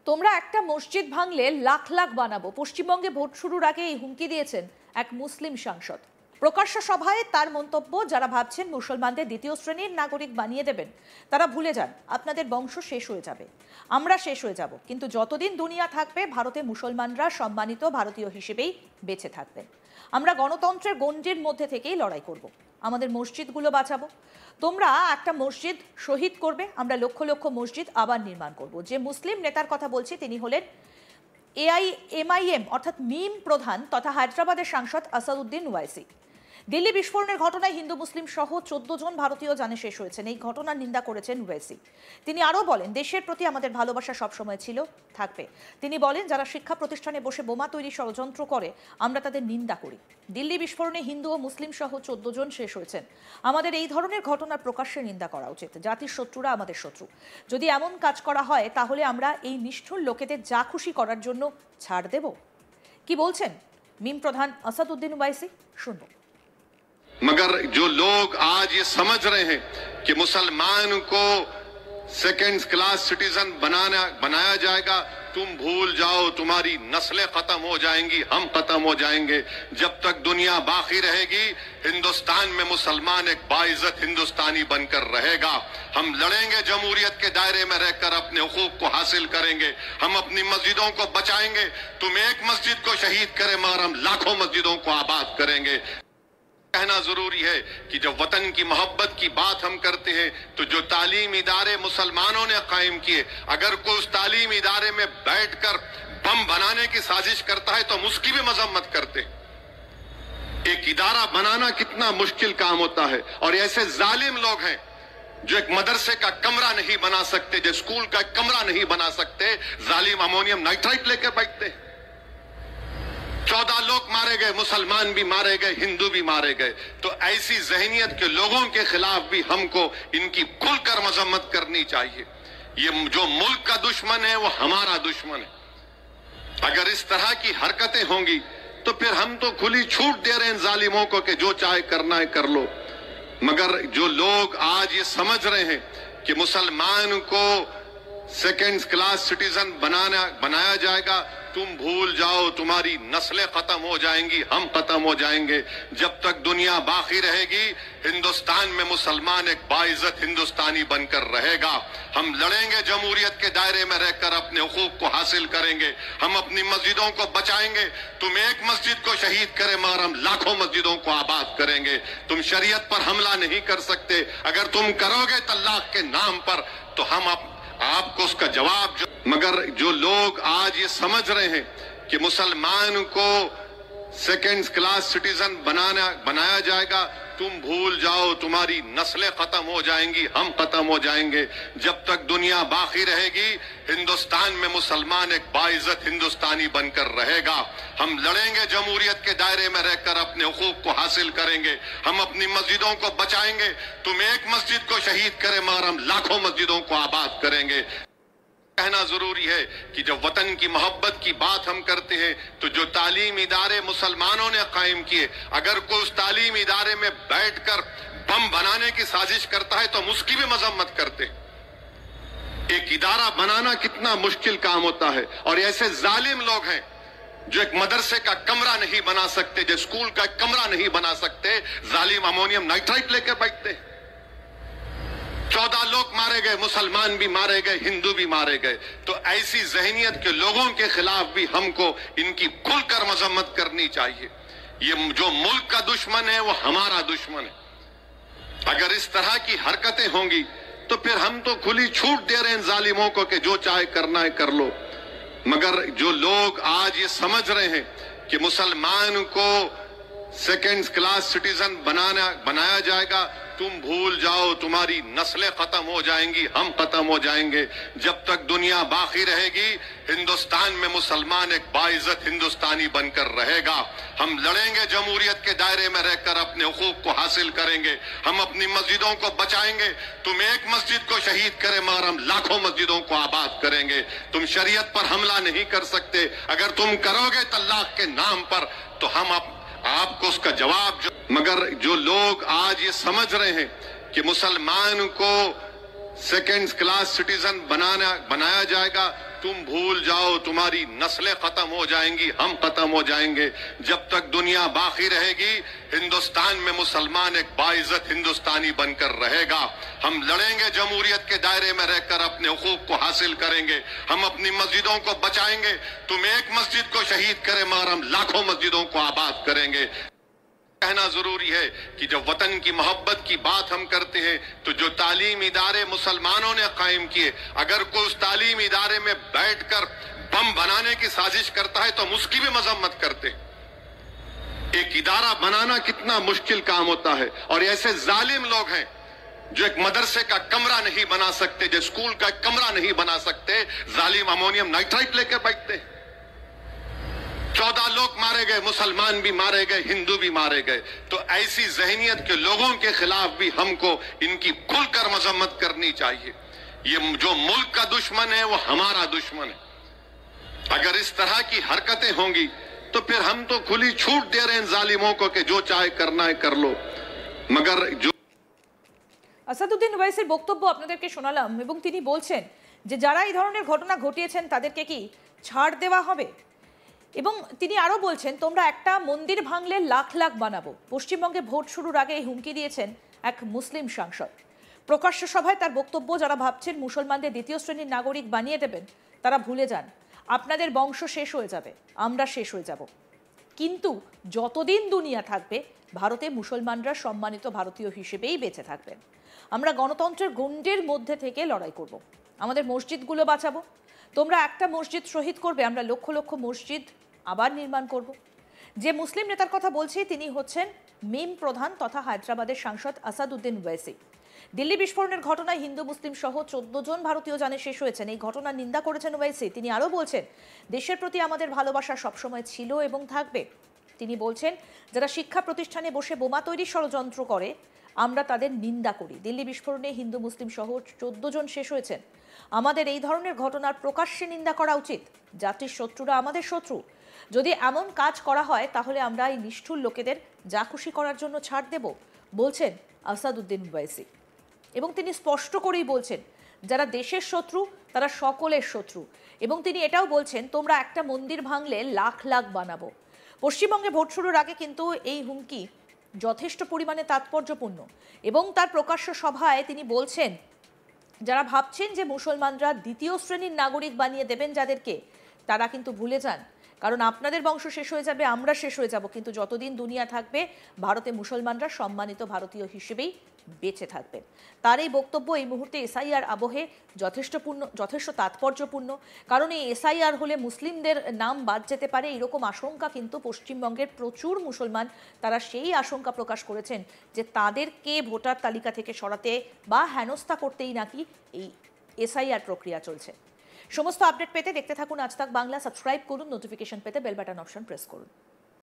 তোমরা একটা মসজিদ ভাঙলে লাখ লাখ বানাবো, পশ্চিমবঙ্গে ভোট শুরুর আগে এই হুমকি দিয়েছেন এক মুসলিম সাংসদ। প্রকাশ্য সভায় তার মন্তব্য, যারা ভাবছেন মুসলমানদের দ্বিতীয় শ্রেণীর নাগরিক বানিয়ে দেবেন তারা ভুলে যান, আপনাদের বংশ শেষ হয়ে যাবে, আমরা শেষ হয়ে যাব, কিন্তু যতদিন দুনিয়া থাকবে ভারতে মুসলমানরা সম্মানিত ভারতীয় হিসেবেই বেঁচে থাকবেন। আমরা গণতন্ত্রের গণ্ডির মধ্যে থেকেই লড়াই করব, আমাদের মসজিদগুলো বাঁচাবো। তোমরা একটা মসজিদ শহীদ করবে, আমরা লক্ষ লক্ষ মসজিদ আবার নির্মাণ করব। যে মুসলিম নেতার কথা বলছি তিনি হলেন এআইএমআইএম অর্থাৎ মিম প্রধান তথা হায়দ্রাবাদের সাংসদ আসাদউদ্দিন ওয়াইসি। দিল্লি বিস্ফোরণের ঘটনায় হিন্দু মুসলিম সহ 14 জন ভারতীয় জানে শেষ হয়েছেন, এই ঘটনার নিন্দা করেছেন ওয়াইসি। তিনি আরও বলেন, দেশের প্রতি আমাদের ভালোবাসা সবসময় ছিল, থাকবে। তিনি বলেন, যারা শিক্ষা প্রতিষ্ঠানে বসে বোমা তৈরি ষড়যন্ত্র করে আমরা তাদের নিন্দা করি। দিল্লি বিস্ফোরণে হিন্দু ও মুসলিম সহ 14 জন শেষ হয়েছেন। আমাদের এই ধরনের ঘটনার প্রকাশ্যে নিন্দা করা উচিত। জাতির শত্রুরা আমাদের শত্রু। যদি এমন কাজ করা হয় তাহলে আমরা এই নিষ্ঠুর লোকেদের যা খুশি করার জন্য ছাড় দেব। কি বলছেন মিম প্রধান আসাদউদ্দিন ওয়াইসি, শুনবো। मगर जो लोग आज ये समझ रहे हैं कि मुसलमान को सेकंड क्लास सिटीजन बनाया जाएगा, तुम भूल जाओ, तुम्हारी नस्लें खत्म हो जाएंगी, हम खत्म हो जाएंगे। जब तक दुनिया बाकी रहेगी हिंदुस्तान में मुसलमान एक बाइज्जत हिंदुस्तानी बनकर रहेगा। हम लड़ेंगे, जमहूरियत के दायरे में रहकर अपने हुकूक को हासिल करेंगे। हम अपनी मस्जिदों को बचाएंगे। तुम एक मस्जिद को शहीद करें मगर हम लाखों मस्जिदों को आबाद करेंगे। कहना जरूरी है कि जब वतन की मोहब्बत की बात हम करते हैं तो जो तालीम इदारे मुसलमानों ने कायम किए, अगर कोई उस तालीम इदारे में बैठकर बम बनाने की साजिश करता है तो हम उसकी भी मजम्मत करते हैं। एक इदारा बनाना कितना मुश्किल काम होता है, और ऐसे जालिम लोग हैं जो एक मदरसे का कमरा नहीं बना सकते, जो स्कूल का कमरा नहीं बना सकते, जालिम अमोनियम नाइट्राइट लेकर बैठते हैं। 14 लोग मारे गए, मुसलमान भी मारे गए, हिंदू भी मारे गए। तो ऐसी जहनियत के लोगों के खिलाफ भी हमको इनकी खुलकर मजम्मत करनी चाहिए। ये जो मुल्क का दुश्मन है वो हमारा दुश्मन है। अगर इस तरह की हरकतें होंगी तो फिर हम तो खुली छूट दे रहे हैं जालिमों को कि जो चाहे करना है कर लो। मगर जो लोग आज ये समझ रहे हैं कि मुसलमान को सेकंड क्लास सिटीजन बनाया जाएगा, तुम भूल जाओ, तुम्हारी नस्लें खत्म हो जाएंगी, हम खत्म हो जाएंगे। जब तक दुनिया बाकी रहेगी हिंदुस्तान में मुसलमान एक बाइज्जत हिंदुस्तानी बनकर रहेगा। हम लड़ेंगे, जमहूरियत के दायरे में रहकर अपने हुकूक को हासिल करेंगे। हम अपनी मस्जिदों को बचाएंगे। तुम एक मस्जिद को शहीद करें मगर हम लाखों मस्जिदों को आबाद करेंगे। तुम शरीयत पर हमला नहीं कर सकते, अगर तुम करोगे तलाक के नाम पर तो हम आपको उसका जवाब। मगर जो लोग आज ये समझ रहे हैं कि मुसलमान को सेकंड क्लास सिटीजन बनाया जाएगा, तुम भूल जाओ, तुम्हारी नस्लें खत्म हो जाएंगी, हम खत्म हो जाएंगे। जब तक दुनिया बाकी रहेगी हिंदुस्तान में मुसलमान एक बाइज्जत हिंदुस्तानी बनकर रहेगा। हम लड़ेंगे, जमहूरियत के दायरे में रहकर अपने हुकूक को हासिल करेंगे। हम अपनी मस्जिदों को बचाएंगे। तुम एक मस्जिद को शहीद करें मगर हम लाखों मस्जिदों को आबाद करेंगे। कहना जरूरी है कि जब वतन की मोहब्बत की बात हम करते हैं तो जो तालीम इदारे मुसलमानों ने कायम किए, अगर कोई उस तालीम इदारे में बैठकर बम बनाने की साजिश करता है तो हम उसकी भी मजम्मत करते हैं। एक इदारा बनाना कितना मुश्किल काम होता है, और ऐसे जालिम लोग हैं जो एक मदरसे का कमरा नहीं बना सकते, जो स्कूल का कमरा नहीं बना सकते, जालिम अमोनियम नाइट्राइट लेकर बैठते हैं। 14 लोग मारे गए, मुसलमान भी मारे गए, हिंदू भी मारे गए। तो ऐसी जहनियत के लोगों के खिलाफ भी हमको इनकी खुलकर मजम्मत करनी चाहिए। ये जो मुल्क का दुश्मन है वो हमारा दुश्मन है। अगर इस तरह की हरकतें होंगी तो फिर हम तो खुली छूट दे रहे हैं जालिमों को कि जो चाहे करना है कर लो। मगर जो लोग आज ये समझ रहे हैं कि मुसलमान को सेकंड क्लास सिटीजन बनाया जाएगा, तुम भूल जाओ, तुम्हारी नस्लें खत्म हो जाएंगी, हम खत्म हो जाएंगे। जब तक दुनिया बाकी रहेगी हिंदुस्तान में मुसलमान एक बाइज्जत हिंदुस्तानी बनकर रहेगा। हम लड़ेंगे, जमहूरियत के दायरे में रहकर अपने हुकूक को हासिल करेंगे। हम अपनी मस्जिदों को बचाएंगे। तुम एक मस्जिद को शहीद करें मगर हम लाखों मस्जिदों को आबाद करेंगे। तुम शरीयत पर हमला नहीं कर सकते, अगर तुम करोगे तलाक के नाम पर तो हम आपको उसका जवाब। मगर जो लोग आज ये समझ रहे हैं कि मुसलमान को सेकंड क्लास सिटीजन बनाया जाएगा, तुम भूल जाओ तुम्हारी नस्लें खत्म हो जाएंगी, हम खत्म हो जाएंगे। जब तक दुनिया बाकी रहेगी हिंदुस्तान में मुसलमान एक बाइज्जत हिंदुस्तानी बनकर रहेगा। हम लड़ेंगे, जमहूरियत के दायरे में रहकर अपने हुकूक को हासिल करेंगे। हम अपनी मस्जिदों को बचाएंगे। तुम एक मस्जिद को शहीद करें मगर हम लाखों मस्जिदों को आबाद करेंगे। कहना जरूरी है कि जब वतन की मोहब्बत की बात हम करते हैं तो जो तालीम इदारे मुसलमानों ने कायम किए, अगर कोई उस तालीम इदारे में बैठकर बम बनाने की साजिश करता है तो हम उसकी भी मजम्मत करते हैं। एक इदारा बनाना कितना मुश्किल काम होता है, और ऐसे जालिम लोग हैं जो एक मदरसे का कमरा नहीं बना सकते, जो स्कूल का कमरा नहीं बना सकते, जालिम अमोनियम नाइट्राइट लेकर बैठते हैं। 14 लोग मारे गए, मुसलमान भी मारे गए, हिंदू भी मारे गए। तो ऐसी जहनियत के लोगों के खिलाफ भी हमको इनकी खुलकर मजम्मत करनी चाहिए। ये जो मुल्क का दुश्मन है वो हमारा दुश्मन है। अगर इस तरह की हरकतें होंगी तो फिर हम तो खुली छूट दे रहे हैं जालिमों को कि जो चाहे करना है कर लो, मगर जो আসাদুদ্দিন ওয়াইসির বক্তব্য আপনাদেরকে শোনালাম এবং তিনি বলছেন যে যারা এই ধরনের ঘটনা ঘটিয়েছেন তাদেরকে কি ছাড় দেওয়া হবে। এবং তিনি আরও বলছেন তোমরা একটা মন্দির ভাঙলে লাখ লাখ বানাবো। পশ্চিমবঙ্গে ভোট শুরুর আগে এই হুমকি দিয়েছেন এক মুসলিম সাংসদ। প্রকাশ্য সভায় তার বক্তব্য, যারা ভাবছেন মুসলমানদের দ্বিতীয় শ্রেণীর নাগরিক বানিয়ে দেবেন তারা ভুলে যান, আপনাদের বংশ শেষ হয়ে যাবে, আমরা শেষ হয়ে যাব। কিন্তু যতদিন দুনিয়া থাকবে ভারতে মুসলমানরা সম্মানিত ভারতীয় হিসেবেই বেঁচে থাকবেন। আমরা গণতন্ত্রের গণ্ডের মধ্যে থেকে লড়াই করব, আমাদের মসজিদগুলো বাঁচাবো। তোমরা একটা মসজিদ শহীদ করবে, আমরা লক্ষ লক্ষ মসজিদ আবার নির্মাণ করব। যে মুসলিম নেতার কথা বলছি তিনি হচ্ছেন মিম প্রধান তথা হায়দ্রাবাদের সাংসদ আসাদুদ্দিন ওয়াইসি। দিল্লি বিস্ফোরণের ঘটনায় হিন্দু মুসলিম সহ 14 জন ভারতীয় জানে শেষ হয়েছেন। এই ঘটনার নিন্দা করেছেন ওয়াইসি। তিনি আরও বলছেন দেশের প্রতি আমাদের ভালোবাসা সবসময় ছিল এবং থাকবে। তিনি বলছেন যারা শিক্ষা প্রতিষ্ঠানে বসে বোমা তৈরির ষড়যন্ত্র করে আমরা তাদের নিন্দা করি। দিল্লি বিস্ফোরণে হিন্দু মুসলিম সহ 14 জন শেষ হয়েছেন। আমাদের এই ধরনের ঘটনার প্রকাশ্যে নিন্দা করা উচিত। জাতির শত্রুরা আমাদের শত্রু। যদি এমন কাজ করা হয় তাহলে আমরা এই নিষ্ঠুর লোকেদের যা খুশি করার জন্য ছাড় দেব, বলছেন আসাদুদ্দিন ওয়াইসি। এবং তিনি স্পষ্ট করেই বলছেন যারা দেশের শত্রু তারা সকলের শত্রু। এবং তিনি এটাও বলছেন তোমরা একটা মন্দির ভাঙলে লাখ লাখ বানাবো। পশ্চিমবঙ্গে ভোট শুরুর আগে কিন্তু এই হুমকি যথেষ্ট পরিমাণে তাৎপর্যপূর্ণ। এবং তার প্রকাশ্য সভায় তিনি বলছেন যারা ভাবছেন যে মুসলমানরা দ্বিতীয় শ্রেণীর নাগরিক বানিয়ে দেবেন যাদেরকে, তারা কিন্তু ভুলে যান, কারণ আপনাদের বংশ শেষ হয়ে যাবে, আমরা শেষ হয়ে যাব, কিন্তু যতদিন দুনিয়া থাকবে ভারতে মুসলমানরা সম্মানিত ভারতীয় হিসেবেই বেঁচে থাকবেন। তার এই বক্তব্য এই মুহূর্তে এসআইআর আবহে যথেষ্ট তাৎপর্যপূর্ণ। কারণ এই এসআইআর হলে মুসলিমদের নাম বাদ যেতে পারে, এরকম আশঙ্কা কিন্তু পশ্চিমবঙ্গের প্রচুর মুসলমান তারা সেই আশঙ্কা প্রকাশ করেছেন যে তাদেরকে ভোটার তালিকা থেকে সরাতে বা হেনস্থা করতেই নাকি এই এসআইআর প্রক্রিয়া চলছে। সমস্ত আপডেট পেতে দেখতে থাকুন আজ তাক বাংলা। সাবস্ক্রাইব করুন, নোটিফিকেশন পেতে বেল বাটন অপশন প্রেস করুন।